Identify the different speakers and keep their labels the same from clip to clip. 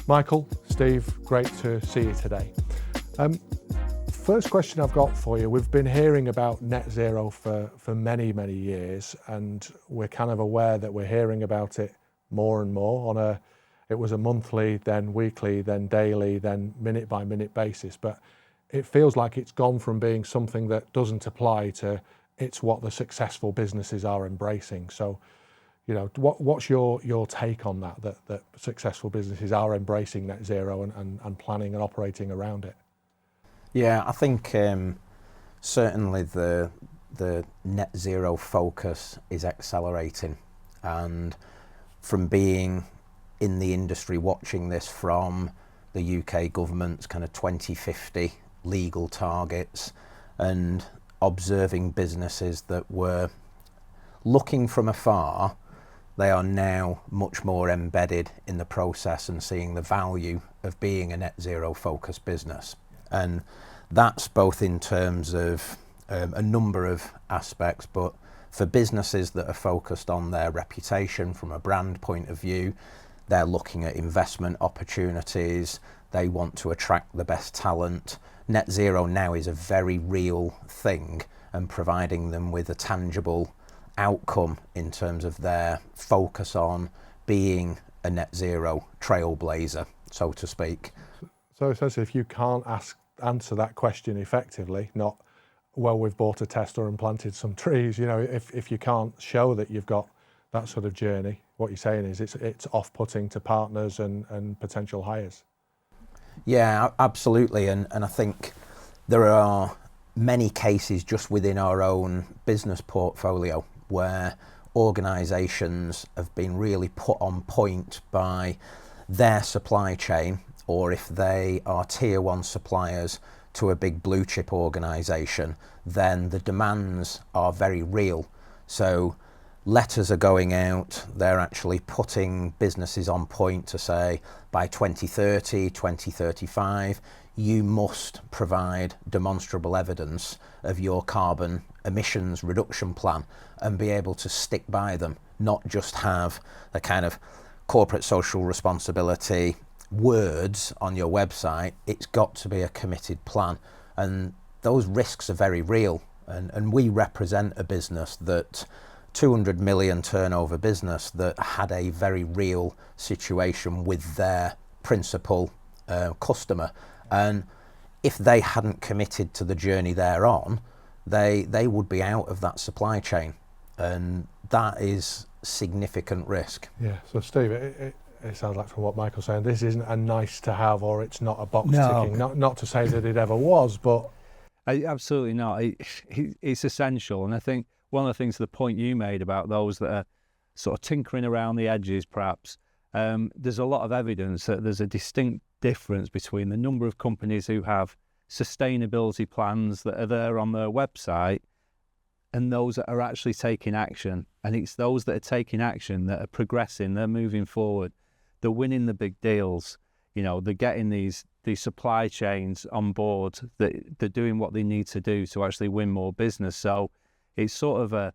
Speaker 1: Michael, Steve, great to see you today. First question I've got for you, we've been hearing about net zero for many, many years, and we're kind of aware that we're hearing about it more and more it was a monthly, then weekly, then daily, then minute by minute basis. But it feels like it's gone from being something that doesn't apply to it's what the successful businesses are embracing. So, what's your take on that successful businesses are embracing net zero and planning and operating around it?
Speaker 2: Yeah, I think certainly the net zero focus is accelerating, and from being in the industry watching this from the UK government's kind of 2050 legal targets and observing businesses that were looking from afar, they are now much more embedded in the process and seeing the value of being a net zero focused business. And that's both in terms of a number of aspects, but for businesses that are focused on their reputation from a brand point of view, they're looking at investment opportunities, they want to attract the best talent. Net zero now is a very real thing and providing them with a tangible outcome in terms of their focus on being a net zero trailblazer, so to speak.
Speaker 1: So essentially, if you can't answer that question effectively, not, well, we've bought a Tesla and planted some trees, if you can't show that you've got that sort of journey, what you're saying is it's off-putting to partners and potential hires.
Speaker 2: Yeah, absolutely. And I think there are many cases just within our own business portfolio where organisations have been really put on point by their supply chain, or if they are tier one suppliers to a big blue chip organisation, then the demands are very real. So letters are going out, they're actually putting businesses on point to say by 2030, 2035, you must provide demonstrable evidence of your carbon emissions reduction plan and be able to stick by them, not just have the kind of corporate social responsibility words on your website. It's got to be a committed plan, and those risks are very real. And we represent a business that 200 million turnover business that had a very real situation with their principal customer, and if they hadn't committed to the journey they're on, they would be out of that supply chain, and that is significant risk.
Speaker 1: Yeah. So Steve, it sounds like from what Michael's saying, this isn't a nice to have, or it's not a box ticking. Not to say that it ever was, but
Speaker 3: absolutely not. It's essential, and I think one of the things, the point you made about those that are sort of tinkering around the edges, perhaps, there's a lot of evidence that there's a distinct difference between the number of companies who have sustainability plans that are there on their website and those that are actually taking action. And it's those that are taking action that are progressing, they're moving forward, they're winning the big deals, they're getting these supply chains on board, that they're doing what they need to do to actually win more business. So it's sort of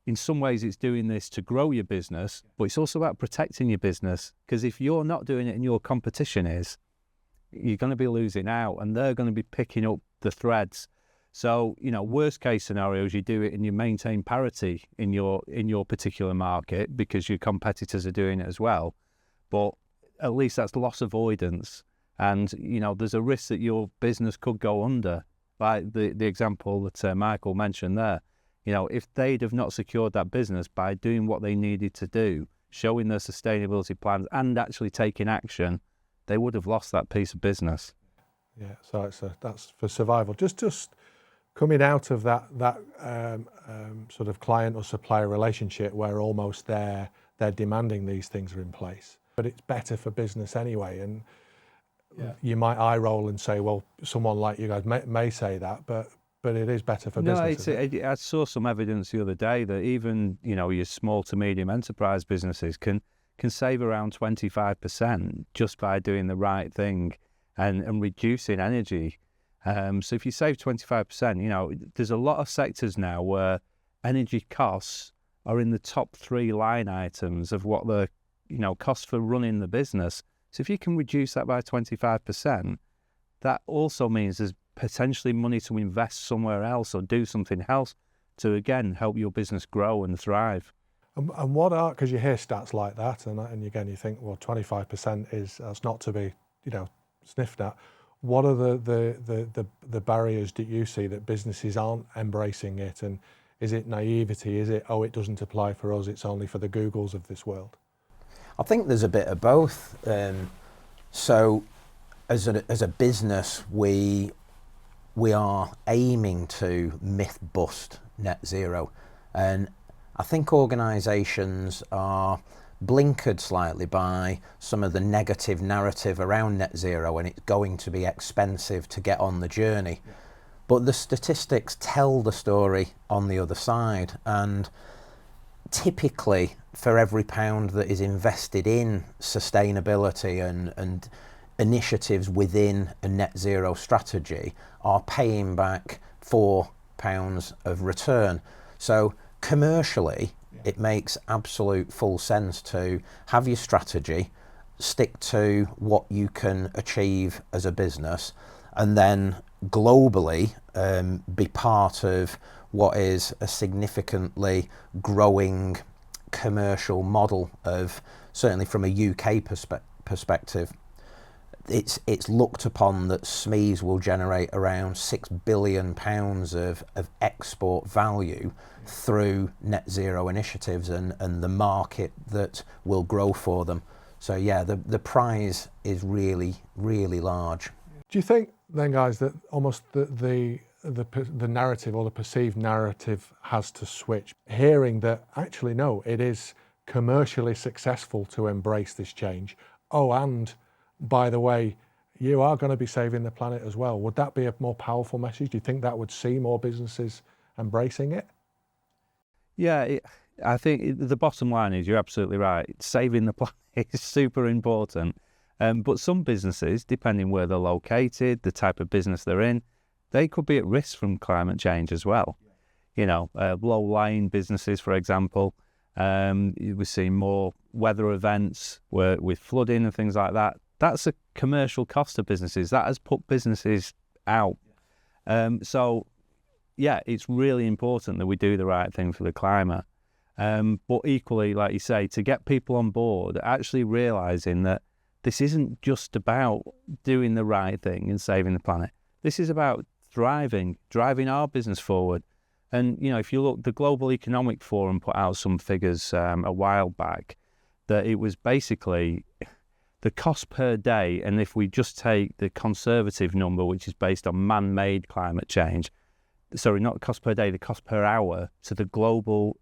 Speaker 3: in some ways it's doing this to grow your business, but it's also about protecting your business, because if you're not doing it and your competition is, you're going to be losing out and they're going to be picking up the threads. So, worst case scenarios, you do it and you maintain parity in your particular market because your competitors are doing it as well. But at least that's loss avoidance. And, there's a risk that your business could go under, like the example that Michael mentioned there. If they'd have not secured that business by doing what they needed to do, showing their sustainability plans and actually taking action, they would have lost that piece of business.
Speaker 1: Yeah, so that's for survival. Just coming out of that sort of client or supplier relationship where almost they're demanding these things are in place, but it's better for business anyway. And you might eye roll and say, well, someone like you guys may say that, but it is better for business.
Speaker 3: I saw some evidence the other day that even your small to medium enterprise businesses can save around 25% just by doing the right thing and reducing energy. So if you save 25%, there's a lot of sectors now where energy costs are in the top 3 line items of what the cost for running the business. So if you can reduce that by 25%, that also means there's potentially money to invest somewhere else or do something else to, again, help your business grow and thrive.
Speaker 1: And what are, because you hear stats like that, and again, you think, well, 25% that's not to be, sniffed at. What are the barriers that you see that businesses aren't embracing it? And is it naivety? Is it, oh, it doesn't apply for us, it's only for the Googles of this world?
Speaker 2: I think there's a bit of both. So as a business, we are aiming to myth bust net zero. And I think organisations are blinkered slightly by some of the negative narrative around net zero, and it's going to be expensive to get on the journey. Yeah. But the statistics tell the story on the other side, and typically for every pound that is invested in sustainability and initiatives within a net zero strategy are paying back £4 of return. So commercially, it makes absolute full sense to have your strategy, stick to what you can achieve as a business, and then globally be part of what is a significantly growing commercial model of, certainly from a UK perspective, it's looked upon that SMEs will generate around £6 billion of export value through net zero initiatives and the market that will grow for them. So yeah, the prize is really, really large.
Speaker 1: Do you think then, guys, that almost the narrative or the perceived narrative has to switch? Hearing that actually, no, it is commercially successful to embrace this change. Oh, and by the way, you are going to be saving the planet as well. Would that be a more powerful message? Do you think that would see more businesses embracing it?
Speaker 3: Yeah, I think the bottom line is you're absolutely right. Saving the planet is super important. But some businesses, depending where they're located, the type of business they're in, they could be at risk from climate change as well. Low-lying businesses, for example, we're seeing more weather events with flooding and things like that. That's a commercial cost of businesses. That has put businesses out. So, yeah, it's really important that we do the right thing for the climate. But equally, like you say, to get people on board, actually realising that this isn't just about doing the right thing and saving the planet. This is about thriving, driving our business forward. And, if you look, the Global Economic Forum put out some figures a while back that it was basically the cost per day, and if we just take the conservative number, which is based on man-made climate change, sorry, not the cost per day, the cost per hour to the global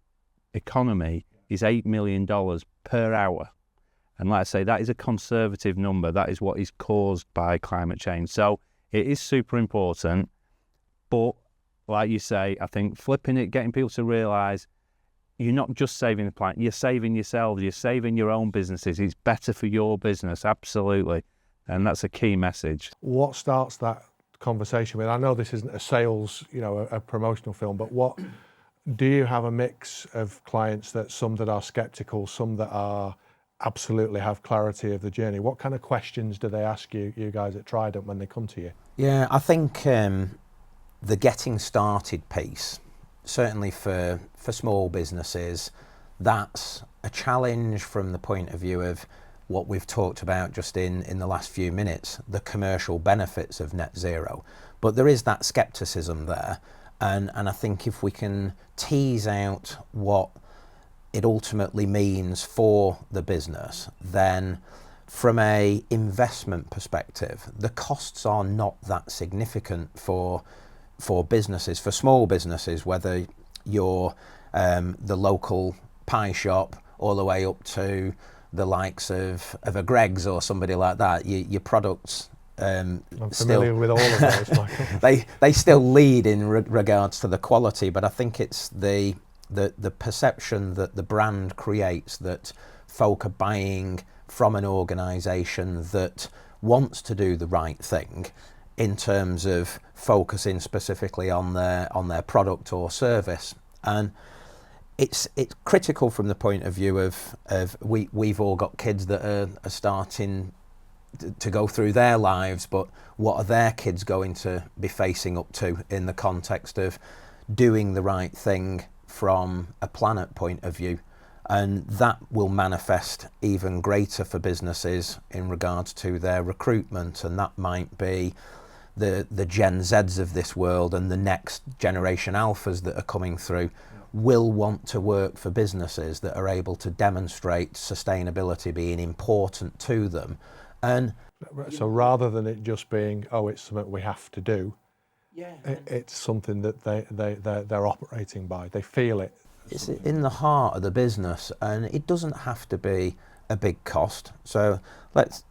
Speaker 3: economy is $8 million per hour. And like I say, that is a conservative number. That is what is caused by climate change. So it is super important. But like you say, I think flipping it, getting people to realise you're not just saving the planet, you're saving yourselves, you're saving your own businesses. It's better for your business, absolutely. And that's a key message.
Speaker 1: What starts that conversation with? I know this isn't a sales, a promotional film, but what do you have a mix of clients some that are skeptical, some that are absolutely have clarity of the journey? What kind of questions do they ask you guys at Trident when they come to you?
Speaker 2: Yeah, I think the getting started piece, certainly for small businesses, that's a challenge from the point of view of what we've talked about just in the last few minutes, the commercial benefits of net zero. But there is that skepticism there. And I think if we can tease out what it ultimately means for the business, then from a investment perspective, the costs are not that significant for businesses, for small businesses, whether you're the local pie shop all the way up to the likes of a Greggs or somebody like that. Your products
Speaker 1: I'm familiar with all of those, Michael.
Speaker 2: they still lead in regards to the quality, but I think it's the perception that the brand creates, that folk are buying from an organisation that wants to do the right thing in terms of focusing specifically on their product or service. And it's critical from the point of view of we've all got kids that are starting to go through their lives, but what are their kids going to be facing up to in the context of doing the right thing from a planet point of view? And that will manifest even greater for businesses in regards to their recruitment, and that might be the Gen Zs of this world and the next generation alphas that are coming through will want to work for businesses that are able to demonstrate sustainability being important to them. And
Speaker 1: so rather than it just being, oh, it's something we have to do, it's something that they're operating by. They feel it.
Speaker 2: It's in the heart of the business, and it doesn't have to be a big cost. So let's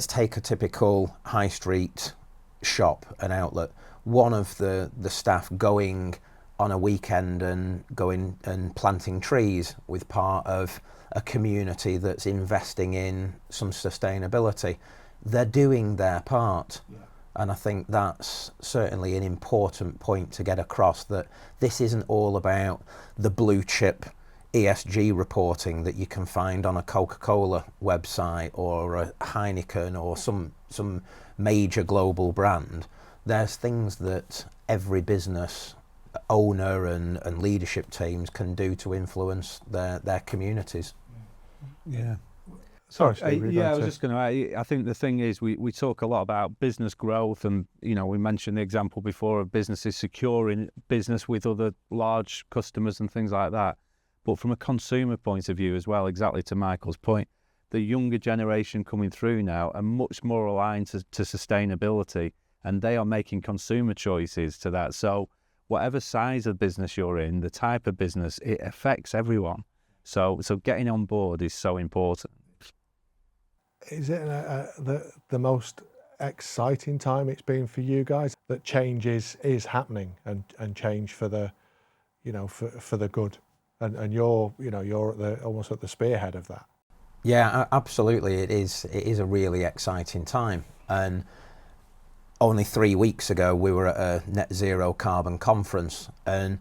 Speaker 2: take a typical high street shop, an outlet. One of the staff going on a weekend and going and planting trees with part of a community that's investing in some sustainability. They're doing their part. Yeah. And I think that's certainly an important point to get across, that this isn't all about the blue chip ESG reporting that you can find on a Coca-Cola website or a Heineken or some major global brand. There's things that every business owner and leadership teams can do to influence their communities.
Speaker 3: Yeah.
Speaker 1: Sorry, Steve,
Speaker 3: I was just going to. I think the thing is, we talk a lot about business growth, and we mentioned the example before of businesses securing business with other large customers and things like that. But from a consumer point of view as well, exactly to Michael's point, the younger generation coming through now are much more aligned to sustainability, and they are making consumer choices to that. So whatever size of business you're in, the type of business, it affects everyone. So getting on board is so important.
Speaker 1: Is it the most exciting time it's been for you guys, that change is happening and change for the, for the good, and you're almost at the spearhead of that?
Speaker 2: Yeah, absolutely. It is a really exciting time. And only 3 weeks ago we were at a net zero carbon conference, and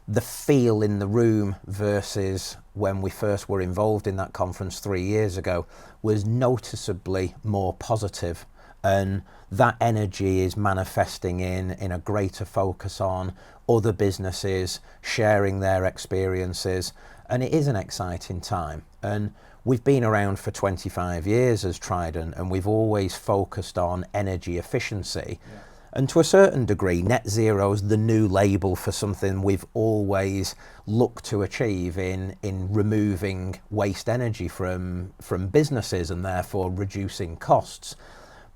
Speaker 2: the feel in the room versus when we first were involved in that conference 3 years ago was noticeably more positive, and that energy is manifesting in a greater focus on other businesses sharing their experiences, and it is an exciting time. And we've been around for 25 years as Trident, and we've always focused on energy efficiency. Yeah. And to a certain degree, net zero is the new label for something we've always looked to achieve in removing waste energy from businesses and therefore reducing costs.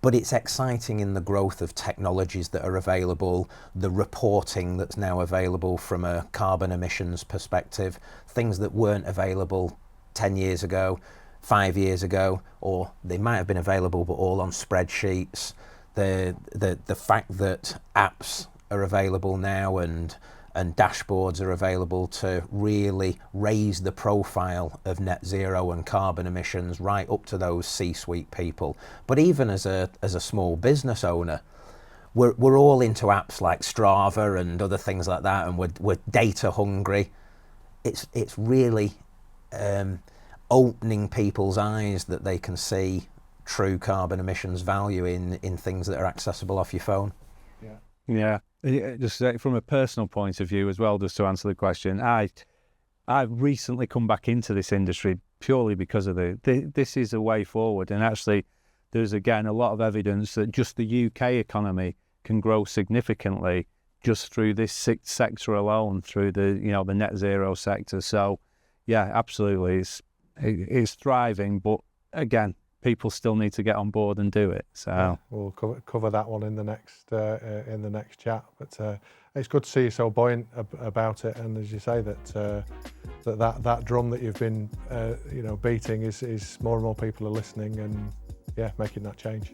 Speaker 2: But it's exciting in the growth of technologies that are available, the reporting that's now available from a carbon emissions perspective, things that weren't available 10 years ago, 5 years ago, or they might have been available but all on spreadsheets. The fact that apps are available now and dashboards are available to really raise the profile of net zero and carbon emissions right up to those C-suite people. But even as a small business owner, we're all into apps like Strava and other things like that, and we're data hungry. It's really opening people's eyes that they can see true carbon emissions value in things that are accessible off your phone.
Speaker 3: Yeah. Just from a personal point of view as well, just to answer the question, I've recently come back into this industry purely because of this is a way forward. And actually, there's again a lot of evidence that just the UK economy can grow significantly just through this sector alone, through the the net zero sector. So yeah, absolutely, it's thriving, but again, people still need to get on board and do it. So yeah,
Speaker 1: we'll cover that one in the next chat. But it's good to see you so buoyant about it, and as you say that drum that you've been beating is more and more people are listening, and yeah, making that change.